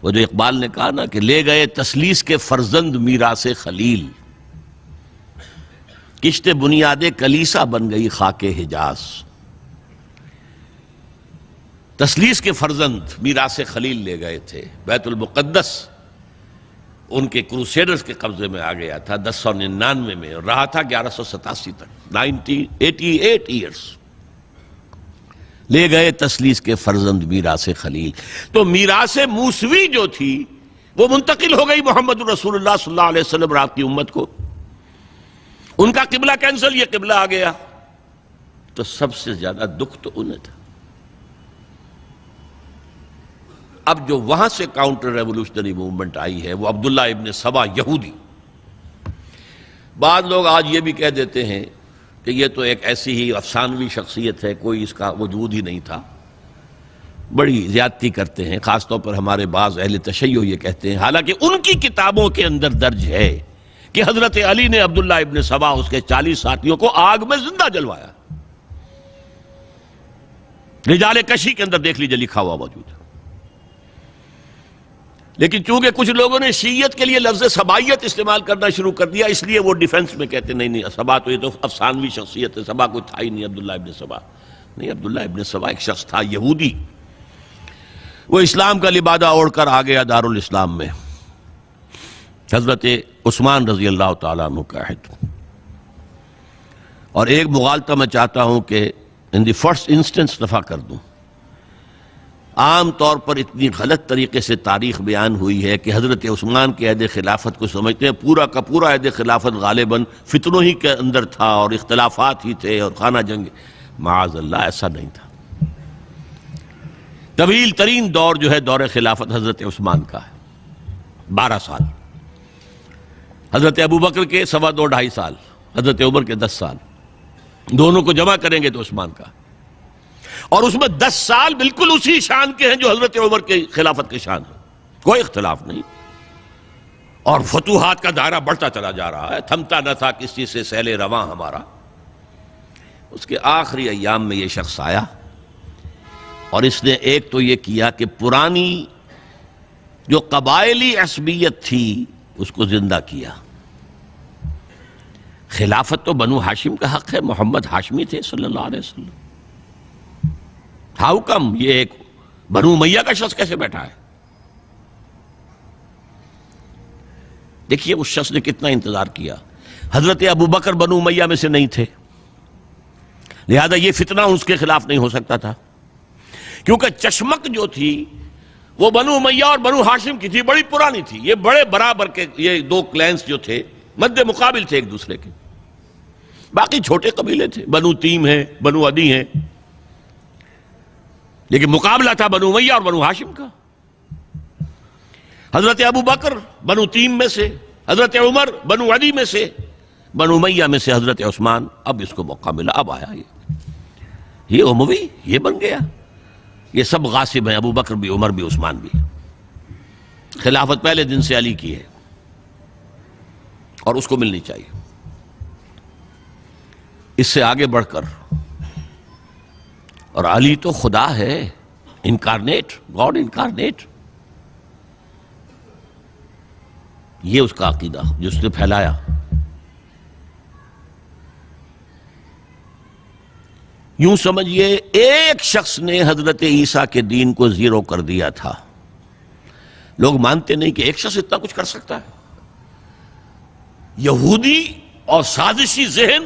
وہ جو اقبال نے کہا نا کہ لے گئے تسلیس کے فرزند میراث خلیل، کشت بنیاد کلیسا بن گئی خاک حجاز۔ تسلیس کے فرزند میراث خلیل لے گئے تھے، بیت المقدس ان کے کروسیڈرز کے قبضے میں آ گیا تھا 1099 میں، اور رہا تھا 1187 تک، 88 ایئرز۔ لے گئے تسلیس کے فرزند میراث خلیل، تو میراث موسوی جو تھی وہ منتقل ہو گئی محمد رسول اللہ صلی اللہ علیہ وسلم رات کی امت کو۔ ان کا قبلہ کینسل، یہ قبلہ آ گیا، تو سب سے زیادہ دکھ تو انہیں تھا۔ اب جو وہاں سے کاؤنٹر ریولوشنری موومنٹ آئی ہے وہ عبداللہ ابن سبا یہودی۔ بعض لوگ آج یہ بھی کہہ دیتے ہیں کہ یہ تو ایک ایسی ہی افسانوی شخصیت ہے، کوئی اس کا وجود ہی نہیں تھا۔ بڑی زیادتی کرتے ہیں، خاص طور پر ہمارے بعض اہل تشیع یہ کہتے ہیں، حالانکہ ان کی کتابوں کے اندر درج ہے کہ حضرت علی نے عبداللہ ابن سبا اس کے 40 ساتھیوں کو آگ میں زندہ جلوایا۔ رجال کشی کے اندر دیکھ لیجیے، لکھا ہوا موجود ہے۔ لیکن چونکہ کچھ لوگوں نے شیعت کے لیے لفظ سبائیت استعمال کرنا شروع کر دیا، اس لیے وہ ڈیفنس میں کہتے نہیں سبا تو یہ تو افسانوی شخصیت ہے، سبا کوئی تھا ہی نہیں عبداللہ ابن سبا۔ نہیں، عبداللہ ابن سبا ایک شخص تھا یہودی، وہ اسلام کا لبادہ اوڑھ کر آ گیا دارالاسلام میں حضرت عثمان رضی اللہ تعالیٰ عنہ کا عہد۔ اور ایک مغالطہ میں چاہتا ہوں کہ ان دی فرسٹ انسٹنس دفع کر دوں۔ عام طور پر اتنی غلط طریقے سے تاریخ بیان ہوئی ہے کہ حضرت عثمان کے عہد خلافت کو سمجھتے ہیں پورا کا پورا عہد خلافت غالباً فتنوں ہی کے اندر تھا اور اختلافات ہی تھے اور خانہ جنگ۔ معاذ اللہ، ایسا نہیں تھا۔ طویل ترین دور جو ہے دور خلافت حضرت عثمان کا ہے، 12 سال۔ حضرت ابوبکر کے 2.5 سال، حضرت عمر کے 10 سال، دونوں کو جمع کریں گے تو عثمان کا، اور اس میں 10 سال بالکل اسی شان کے ہیں جو حضرت عمر کے خلافت کے شان ہے، کوئی اختلاف نہیں۔ اور فتوحات کا دائرہ بڑھتا چلا جا رہا ہے، تھمتا نہ تھا کسی سے سیل رواں ہمارا۔ اس کے آخری ایام میں یہ شخص آیا اور اس نے ایک تو یہ کیا کہ پرانی جو قبائلی عصبیت تھی اس کو زندہ کیا۔ خلافت تو بنو ہاشم کا حق ہے، محمد ہاشمی تھے صلی اللہ علیہ وسلم۔ ہاؤ کم یہ ایک بنو امیہ کا شخص کیسے بیٹھا ہے؟ دیکھیے اس شخص نے کتنا انتظار کیا۔ حضرت ابوبکر بنو امیہ میں سے نہیں تھے، لہذا یہ فتنہ اس کے خلاف نہیں ہو سکتا تھا، کیونکہ چشمک جو تھی وہ بنو امیہ اور بنو ہاشم کی تھی، بڑی پرانی تھی۔ یہ بڑے برابر کے یہ دو کلینز جو تھے مد مقابل تھے ایک دوسرے کے، باقی چھوٹے قبیلے تھے، بنو تیم ہیں، بنو عدی ہیں، لیکن مقابلہ تھا بنو امیہ اور بنو ہاشم کا۔ حضرت ابوبکر بنو تیم میں سے، حضرت عمر بنو عدی میں سے، بنو امیہ میں سے حضرت عثمان۔ اب اس کو موقع ملا، اب آیا یہ اموی، یہ بن گیا۔ یہ سب غاصب ہیں، ابوبکر بھی، عمر بھی، عثمان بھی۔ خلافت پہلے دن سے علی کی ہے اور اس کو ملنی چاہیے۔ اس سے آگے بڑھ کر، اور علی تو خدا ہے، انکارنیٹ، گاڈ انکارنیٹ، یہ اس کا عقیدہ جس نے پھیلایا۔ یوں سمجھئے ایک شخص نے حضرت عیسیٰ کے دین کو زیرو کر دیا تھا۔ لوگ مانتے نہیں کہ ایک شخص اتنا کچھ کر سکتا ہے۔ یہودی اور سازشی ذہن،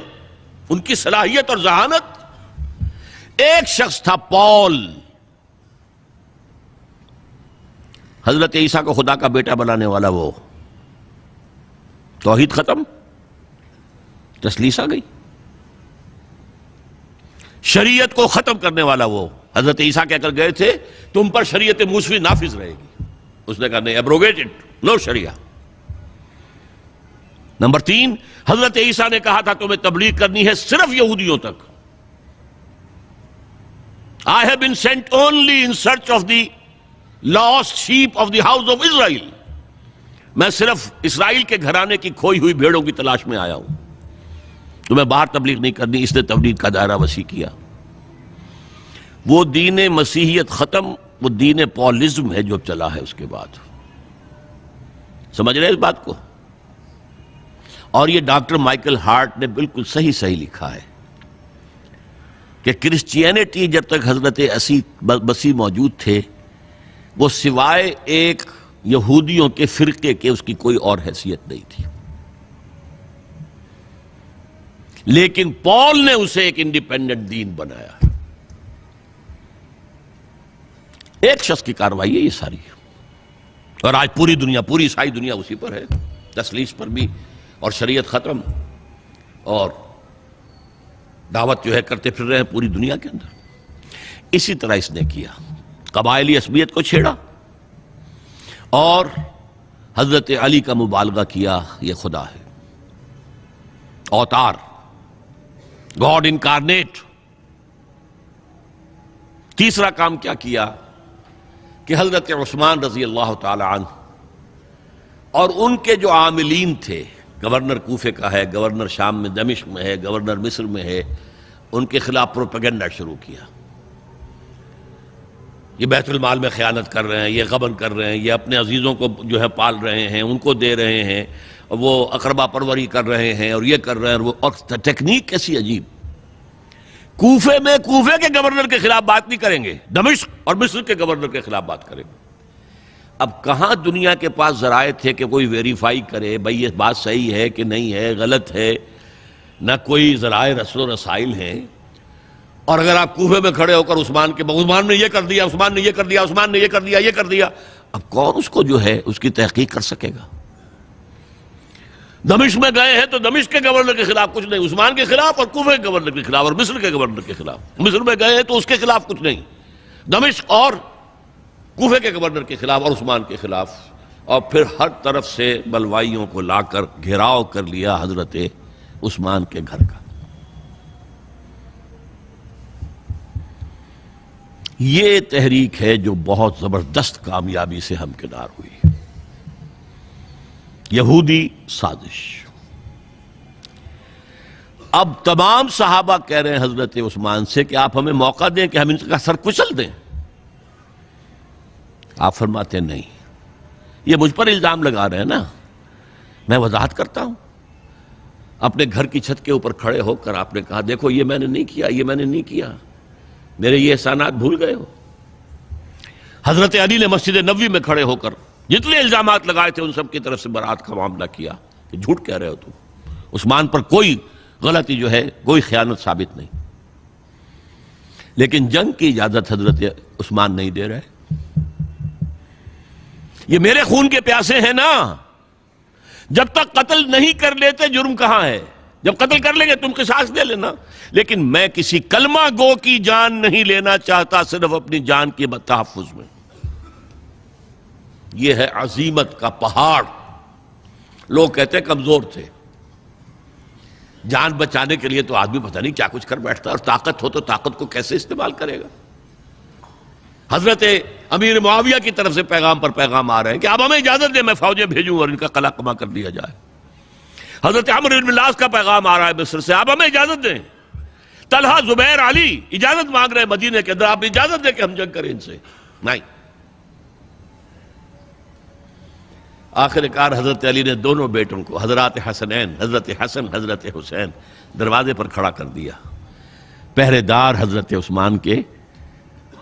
ان کی صلاحیت اور ذہانت۔ ایک شخص تھا پال، حضرت عیسیٰ کو خدا کا بیٹا بنانے والا۔ وہ توحید ختم، تسلیس آ گئی۔ شریعت کو ختم کرنے والا وہ حضرت عیسیٰ کہہ کر گئے تھے تم پر شریعت موسوی نافذ رہے گی، اس نے کہا نہیں، ایبروگیٹڈ، نو شریعہ۔ نمبر 3، حضرت عیسیٰ نے کہا تھا تمہیں تبلیغ کرنی ہے صرف یہودیوں تک۔ I have been sent only in search of the lost sheep of the house of Israel۔ میں صرف اسرائیل کے گھرانے کی کھوئی ہوئی بھیڑوں کی تلاش میں آیا ہوں، تمہیں باہر تبلیغ نہیں کرنی۔ اس نے تبلیغ کا دائرہ وسیع کیا۔ وہ دین مسیحیت ختم، وہ دین پالزم ہے جو چلا ہے اس کے بعد۔ سمجھ رہے اس بات کو؟ اور یہ ڈاکٹر مائیکل ہارٹ نے بالکل صحیح لکھا ہے کہ کرسچینٹی جب تک حضرت مسیح موجود تھے وہ سوائے ایک یہودیوں کے فرقے کے اس کی کوئی اور حیثیت نہیں تھی، لیکن پال نے اسے ایک انڈیپینڈنٹ دین بنایا۔ ایک شخص کی کارروائی ہے یہ ساری، اور آج پوری دنیا، پوری عیسائی دنیا اسی پر ہے، تسلیس پر بھی، اور شریعت ختم، اور دعوت جو ہے کرتے پھر رہے ہیں پوری دنیا کے اندر۔ اسی طرح اس نے کیا، قبائلی عصبیت کو چھیڑا اور حضرت علی کا مبالغہ کیا یہ خدا ہے، اوتار، گاڈ انکارنیٹ۔ تیسرا کام کیا کیا کہ حضرت عثمان رضی اللہ تعالی عنہ اور ان کے جو عاملین تھے، گورنر کوفے کا ہے، گورنر شام میں دمشق میں ہے، گورنر مصر میں ہے، ان کے خلاف پروپیگنڈا شروع کیا۔ یہ بیت المال میں خیانت کر رہے ہیں، یہ غبن کر رہے ہیں، یہ اپنے عزیزوں کو جو ہے پال رہے ہیں، ان کو دے رہے ہیں، وہ اقربا پروری کر رہے ہیں، اور یہ کر رہے ہیں، اور ٹیکنیک کیسی عجیب۔ کوفے میں کوفے کے گورنر کے خلاف بات نہیں کریں گے، دمشق اور مصر کے گورنر کے خلاف بات کریں گے۔ اب کہاں دنیا کے پاس ذرائع تھے کہ کوئی ویریفائی کرے بھئی یہ بات صحیح ہے کہ نہیں ہے، غلط ہے، نہ کوئی ذرائع رسل و رسائل ہیں۔ اور اگر آپ کوفے میں کھڑے ہو کر عثمان نے یہ کر دیا، عثمان نے یہ کر دیا، عثمان نے یہ کر دیا، یہ کر دیا، اب کون اس کو جو ہے اس کی تحقیق کر سکے گا؟ دمشق میں گئے ہیں تو دمشق کے گورنر کے خلاف کچھ نہیں، عثمان کے خلاف، اور کوفے کے گورنر کے خلاف، اور مصر کے گورنر کے خلاف۔ مصر میں گئے ہیں تو اس کے خلاف کچھ نہیں، دمشق اور کوفے کے گورنر کے خلاف اور عثمان کے خلاف، اور پھر ہر طرف سے بلوائیوں کو لا کر گھیراؤ کر لیا حضرت عثمان کے گھر کا۔ یہ تحریک ہے جو بہت زبردست کامیابی سے ہمکنار ہوئی، یہودی سازش۔ اب تمام صحابہ کہہ رہے ہیں حضرت عثمان سے کہ آپ ہمیں موقع دیں کہ ہم ان کا سر کچل دیں۔ آپ فرماتے نہیں، یہ مجھ پر الزام لگا رہے ہیں نا، میں وضاحت کرتا ہوں۔ اپنے گھر کی چھت کے اوپر کھڑے ہو کر آپ نے کہا دیکھو یہ میں نے نہیں کیا، یہ میں نے نہیں کیا، میرے یہ احسانات بھول گئے ہو۔ حضرت علی نے مسجد نبوی میں کھڑے ہو کر جتنے الزامات لگائے تھے ان سب کی طرف سے برات کا معاملہ کیا کہ جھوٹ کہہ رہے ہو تم، عثمان پر کوئی غلطی جو ہے، کوئی خیانت ثابت نہیں۔ لیکن جنگ کی اجازت حضرت عثمان نہیں دے رہے۔ یہ میرے خون کے پیاسے ہیں نا، جب تک قتل نہیں کر لیتے جرم کہاں ہے؟ جب قتل کر لیں گے تم قصاص دے لینا، لیکن میں کسی کلمہ گو کی جان نہیں لینا چاہتا، صرف اپنی جان کے تحفظ میں۔ یہ ہے عزیمت کا پہاڑ۔ لوگ کہتے ہیں کمزور تھے، جان بچانے کے لیے تو آدمی پتہ نہیں کیا کچھ کر بیٹھتا، اور طاقت ہو تو طاقت کو کیسے استعمال کرے گا۔ حضرت امیر معاویہ کی طرف سے پیغام پر پیغام آ رہے ہیں کہ آپ ہمیں اجازت دیں میں فوجیں بھیجوں اور ان کا قلع کما کر دیا جائے۔ حضرت عمرو بن العاص کا پیغام آ رہا ہے مصر سے، آپ ہمیں اجازت دیں۔ طلحہ، زبیر، علی اجازت مانگ رہے ہیں مدینے کے اندر، آپ اجازت دیں کہ ہم جنگ کریں ان سے۔ نہیں۔ آخر کار حضرت علی نے دونوں بیٹوں کو، حضرات حسنین، حضرت حسن، حضرت حسین، دروازے پر کھڑا کر دیا، پہرے دار حضرت عثمان کے،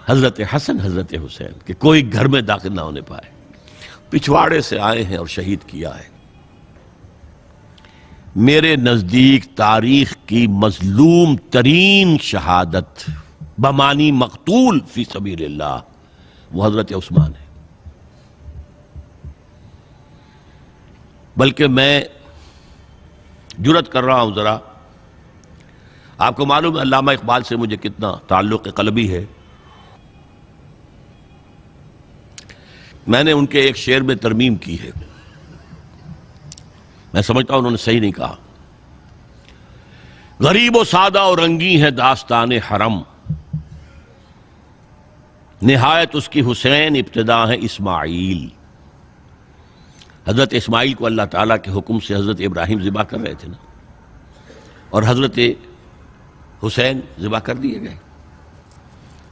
حضرت حسن، حضرت حسین، کہ کوئی گھر میں داخل نہ ہونے پائے۔ پچھواڑے سے آئے ہیں اور شہید کیا ہے۔ میرے نزدیک تاریخ کی مظلوم ترین شہادت بمانی مقتول فی سبیل اللہ وہ حضرت عثمان ہے۔ بلکہ میں جرات کر رہا ہوں ذرا، آپ کو معلوم ہے علامہ اقبال سے مجھے کتنا تعلق قلبی ہے۔ میں نے ان کے ایک شعر میں ترمیم کی ہے، میں سمجھتا ہوں انہوں نے صحیح نہیں کہا۔ غریب و سادہ اور رنگی ہے داستان حرم، نہایت اس کی حسین، ابتدا ہے اسماعیل۔ حضرت اسماعیل کو اللہ تعالیٰ کے حکم سے حضرت ابراہیم ذبح کر رہے تھے نا، اور حضرت حسین ذبح کر دیے گئے،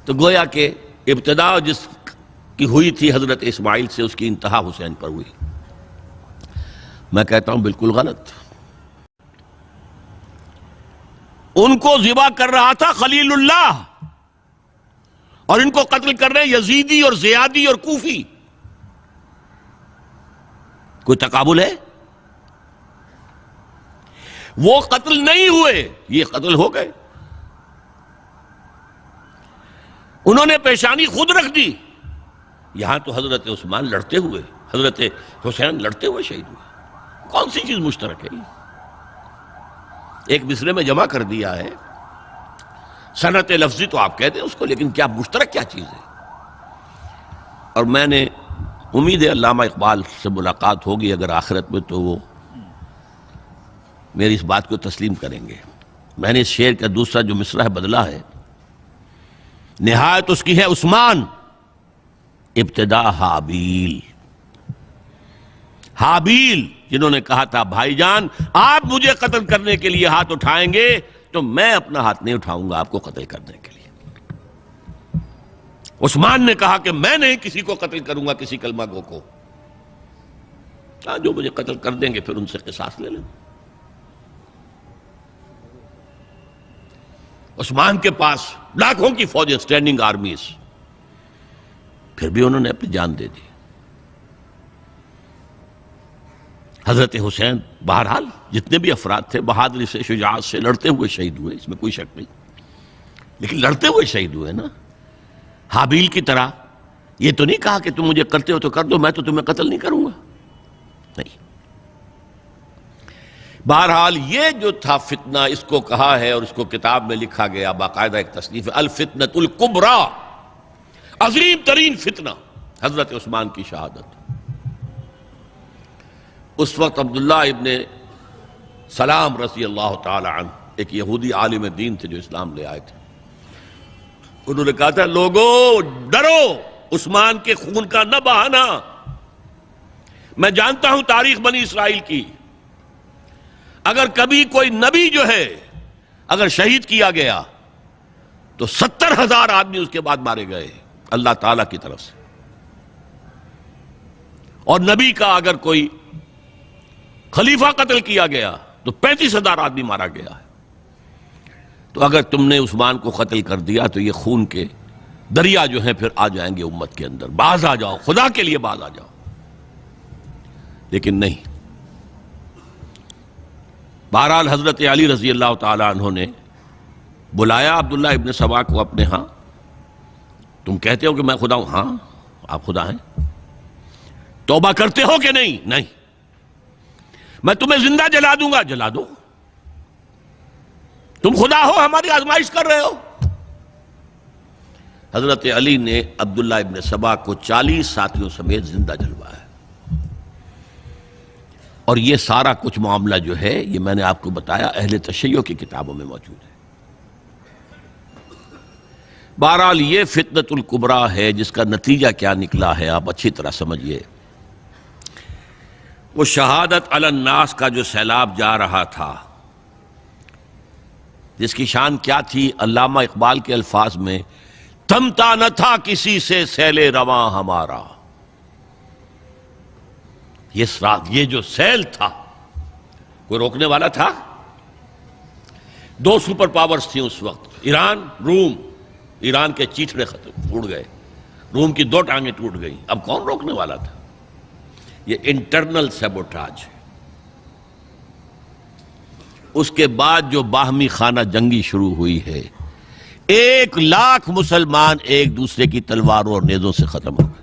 تو گویا کہ ابتدا جس کی ہوئی تھی حضرت اسماعیل سے، اس کی انتہا حسین پر ہوئی۔ میں کہتا ہوں بالکل غلط. ان کو ذبح کر رہا تھا خلیل اللہ، اور ان کو قتل کر رہے یزیدی اور زیادی اور کوفی. کوئی تقابل ہے؟ وہ قتل نہیں ہوئے، یہ قتل ہو گئے. انہوں نے پیشانی خود رکھ دی. یہاں تو حضرت عثمان لڑتے ہوئے، حضرت حسین لڑتے ہوئے شہید ہوئے. کون سی چیز مشترک ہے؟ ایک مصرے میں جمع کر دیا ہے. صنعت لفظی تو آپ کہہ دیں اس کو، لیکن کیا مشترک کیا چیز ہے؟ اور میں نے امید ہے علامہ اقبال سے ملاقات ہوگی اگر آخرت میں، تو وہ میری اس بات کو تسلیم کریں گے. میں نے اس شعر کا دوسرا جو مصرع ہے بدلا ہے. نہایت اس کی ہے عثمان، ابتدا حابیل. حابیل جنہوں نے کہا تھا بھائی جان آپ مجھے قتل کرنے کے لیے ہاتھ اٹھائیں گے تو میں اپنا ہاتھ نہیں اٹھاؤں گا آپ کو قتل کرنے کے لیے. عثمان نے کہا کہ میں نہیں کسی کو قتل کروں گا، کسی کلمہ گو کو. جو مجھے قتل کر دیں گے پھر ان سے قصاص لے لیں. عثمان کے پاس لاکھوں کی فوجیں، سٹینڈنگ آرمیز، پھر بھی انہوں نے اپنی جان دے دی. حضرت حسین بہرحال جتنے بھی افراد تھے بہادری سے، شجاعت سے لڑتے ہوئے شہید ہوئے، اس میں کوئی شک نہیں. لیکن لڑتے ہوئے شہید ہوئے نا، حابیل کی طرح. یہ تو نہیں کہا کہ تم مجھے کرتے ہو تو کر دو، میں تو تمہیں قتل نہیں کروں گا. نہیں. بہرحال یہ جو تھا فتنہ، اس کو کہا ہے اور اس کو کتاب میں لکھا گیا، باقاعدہ ایک تصنیف ہے، الفتنۃ الکبریٰ، عظیم ترین فتنہ، حضرت عثمان کی شہادت. اس وقت عبداللہ ابن سلام رضی اللہ تعالی عنہ ایک یہودی عالم دین تھے جو اسلام لے آئے تھے. انہوں نے کہا تھا لوگوں ڈرو، عثمان کے خون کا نہ بہانا. میں جانتا ہوں تاریخ بنی اسرائیل کی، اگر کبھی کوئی نبی جو ہے اگر شہید کیا گیا تو 70,000 آدمی اس کے بعد مارے گئے اللہ تعالیٰ کی طرف سے. اور نبی کا اگر کوئی خلیفہ قتل کیا گیا تو 35,000 آدمی مارا گیا ہے. تو اگر تم نے عثمان کو قتل کر دیا تو یہ خون کے دریا جو ہیں پھر آ جائیں گے امت کے اندر. باز آ جاؤ، خدا کے لیے باز آ جاؤ. لیکن نہیں. بہرحال حضرت علی رضی اللہ تعالی عنہ نے بلایا عبداللہ ابن سبا کو اپنے ہاں. تم کہتے ہو کہ میں خدا ہوں؟ ہاں آپ خدا ہیں. توبہ کرتے ہو کہ نہیں؟ نہیں. میں تمہیں زندہ جلا دوں گا. جلا دو. تم خدا ہو، ہماری آزمائش کر رہے ہو. حضرت علی نے عبداللہ ابن سبا کو 40 ساتھیوں سمیت زندہ جلوایا. اور یہ سارا کچھ معاملہ جو ہے یہ میں نے آپ کو بتایا اہل تشیع کی کتابوں میں موجود ہے. بہرحال یہ فتنۃ الکبریٰ ہے جس کا نتیجہ کیا نکلا ہے آپ اچھی طرح سمجھیے. وہ شہادت علی الناس کا جو سیلاب جا رہا تھا، جس کی شان کیا تھی؟ علامہ اقبال کے الفاظ میں تھمتا نہ تھا کسی سے سیل رواں ہمارا. یہ جو سیل تھا کوئی روکنے والا تھا؟ 2 سپر پاورز تھیں اس وقت، ایران، روم. ایران کے چیتڑے ختم ٹوٹ گئے، روم کی 2 ٹانگیں ٹوٹ گئیں. اب کون روکنے والا تھا؟ یہ انٹرنل سیبوٹاج. اس کے بعد جو باہمی خانہ جنگی شروع ہوئی ہے، 1 لاکھ مسلمان ایک دوسرے کی تلواروں اور نیزوں سے ختم ہو گئے.